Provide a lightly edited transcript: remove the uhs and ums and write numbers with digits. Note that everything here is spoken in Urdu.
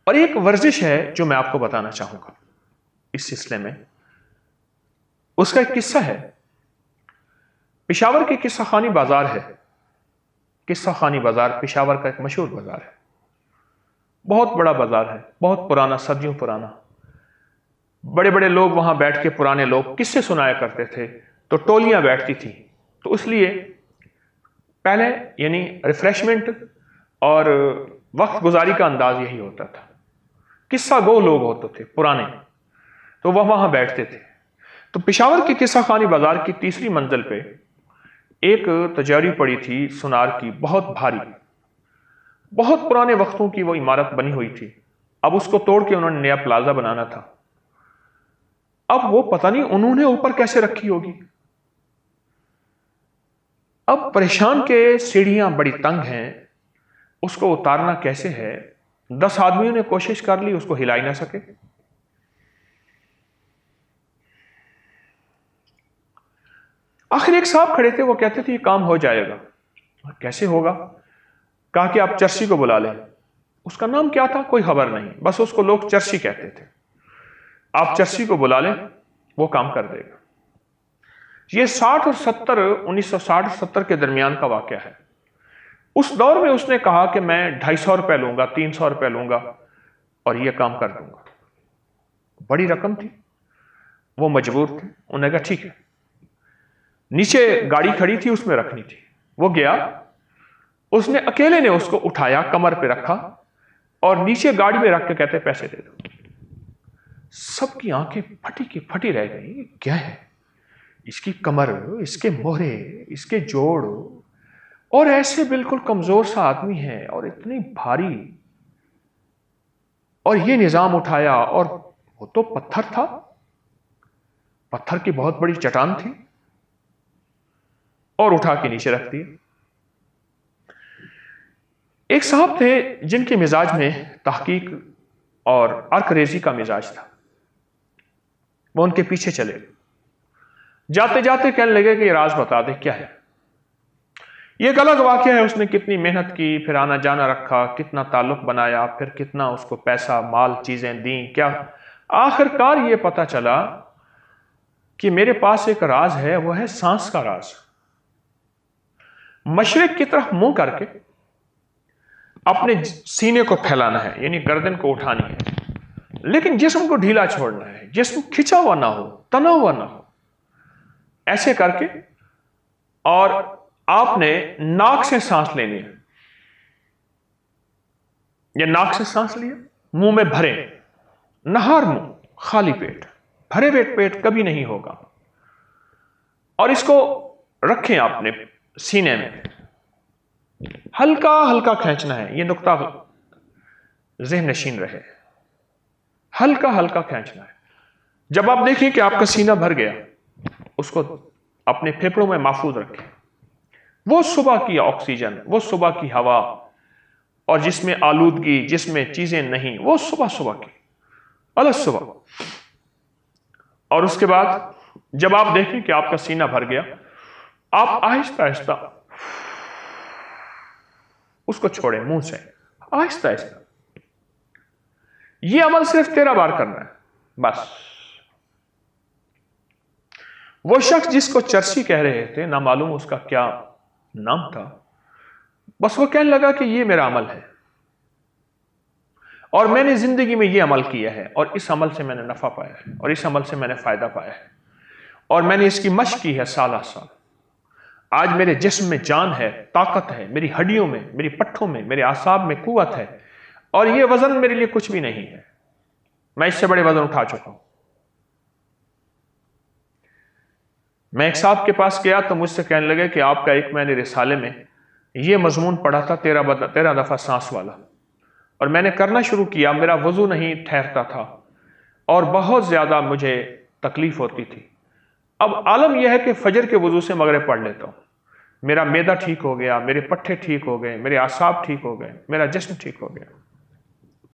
اور ایک ورزش ہے جو میں آپ کو بتانا چاہوں گا اس سلسلے میں، اس کا ایک قصہ ہے۔ پشاور کے قصہ خانی بازار ہے۔ قصہ خانی بازار پشاور کا ایک مشہور بازار ہے، بہت بڑا بازار ہے، بہت پرانا، صدیوں پرانا۔ بڑے بڑے لوگ وہاں بیٹھ کے، پرانے لوگ قصے سنایا کرتے تھے، تو ٹولیاں بیٹھتی تھیں، تو اس لیے پہلے یعنی ریفریشمنٹ اور وقت گزاری کا انداز یہی ہوتا تھا۔ قصہ گو لوگ ہوتے تھے پرانے، تو وہ وہاں بیٹھتے تھے۔ تو پشاور کے قصہ خانی بازار کی تیسری منزل پہ ایک تجاری پڑی تھی سونار کی، بہت بھاری، بہت پرانے وقتوں کی وہ عمارت بنی ہوئی تھی۔ اب اس کو توڑ کے انہوں نے نیا پلازا بنانا تھا۔ اب وہ پتہ نہیں انہوں نے اوپر کیسے رکھی ہوگی۔ اب پریشان کے سیڑھیاں بڑی تنگ ہیں، اس کو اتارنا کیسے ہے؟ 10 آدمیوں نے کوشش کر لی، اس کو ہلا ہی نہ سکے۔ آخر ایک صاحب کھڑے تھے، وہ کہتے تھے یہ کام ہو جائے گا۔ کیسے ہوگا؟ کہا کہ آپ چرسی کو بلا لیں۔ اس کا نام کیا تھا کوئی خبر نہیں، بس اس کو لوگ چرسی کہتے تھے۔ آپ چرسی کو بلا لیں، وہ کام کر دے گا۔ یہ 60 اور 70 1960-70 کے درمیان کا واقعہ ہے۔ اس دور میں اس نے کہا کہ میں 250 روپے لوں گا، 300 روپے لوں گا اور یہ کام کر دوں گا۔ بڑی رقم تھی، وہ مجبور تھے۔ انہوں نے کہا ٹھیک ہے۔ نیچے گاڑی کھڑی تھی، اس میں رکھنی تھی۔ وہ گیا، اس نے اکیلے نے اس کو اٹھایا، کمر پہ رکھا اور نیچے گاڑی میں رکھ کے کہتے پیسے دے دو۔ سب کی آنکھیں پھٹی کی پھٹی رہ گئی، یہ کیا ہے؟ اس کی کمر، اس کے مہرے، اس کے جوڑ، اور ایسے بالکل کمزور سا آدمی ہے اور اتنی بھاری، اور یہ نظام اٹھایا، اور وہ تو پتھر تھا، پتھر کی بہت بڑی چٹان تھی، اور اٹھا کے نیچے رکھ دیا۔ ایک صاحب تھے جن کے مزاج میں تحقیق اور عرق ریزی کا مزاج تھا، وہ ان کے پیچھے چلے، جاتے جاتے کہنے لگے کہ یہ راز بتا دے کیا ہے۔ یہ ایک الگ واقعہ ہے، اس نے کتنی محنت کی، پھر آنا جانا رکھا، کتنا تعلق بنایا، پھر کتنا اس کو پیسہ، مال، چیزیں دیں، کیا۔ آخر کار یہ پتا چلا کہ میرے پاس ایک راز ہے، وہ ہے سانس کا راز۔ مشرق کی طرف منہ کر کے اپنے سینے کو پھیلانا ہے، یعنی گردن کو اٹھانی ہے، لیکن جسم کو ڈھیلا چھوڑنا ہے، جسم کھچا ہوا نہ ہو، تنا ہوا نہ ہو، ایسے کر کے، اور آپ نے ناک سے سانس لینی ہے۔ یہ ناک سے سانس لیا، منہ میں بھرے، نہار منہ، خالی پیٹ، بھرے پیٹ کبھی نہیں ہوگا، اور اس کو رکھیں اپنے سینے میں، ہلکا ہلکا کھینچنا ہے۔ یہ نقطہ ذہن نشین رہے، ہلکا ہلکا کھینچنا ہے۔ جب آپ دیکھیں کہ آپ کا سینہ بھر گیا، اس کو اپنے پھیپھڑوں میں محفوظ رکھیں۔ وہ صبح کی آکسیجن، وہ صبح کی ہوا، اور جس میں آلودگی، جس میں چیزیں نہیں، وہ صبح کی الگ صبح۔ اور اس کے بعد جب آپ دیکھیں کہ آپ کا سینہ بھر گیا، آپ آہستہ آہستہ اس کو چھوڑیں منہ سے، آہستہ آہستہ۔ یہ عمل صرف 13 بار کرنا ہے بس۔ وہ شخص جس کو چرسی کہہ رہے تھے، نہ معلوم اس کا کیا نام تھا، بس وہ کہنے لگا کہ یہ میرا عمل ہے، اور میں نے زندگی میں یہ عمل کیا ہے، اور اس عمل سے میں نے نفع پایا ہے، اور اس عمل سے میں نے فائدہ پایا ہے، اور میں نے اس کی مشق کی ہے سالہ سال۔ آج میرے جسم میں جان ہے، طاقت ہے، میری ہڈیوں میں، میری پٹھوں میں، میرے اعصاب میں قوت ہے، اور یہ وزن میرے لیے کچھ بھی نہیں ہے، میں اس سے بڑے وزن اٹھا چکا ہوں۔ میں ایک صاحب کے پاس گیا تو مجھ سے کہنے لگے کہ آپ کا ایک میں نے رسالے میں یہ مضمون پڑھا تھا، 13 دفعہ سانس والا، اور میں نے کرنا شروع کیا، میرا وضو نہیں ٹھہرتا تھا، اور بہت زیادہ مجھے تکلیف ہوتی تھی۔ اب عالم یہ ہے کہ فجر کے وضو سے مغرب پڑھ لیتا ہوں، میرا معدہ ٹھیک ہو گیا، میرے پٹھے ٹھیک ہو گئے، میرے اعصاب ٹھیک ہو گئے، میرا جسم ٹھیک ہو گیا۔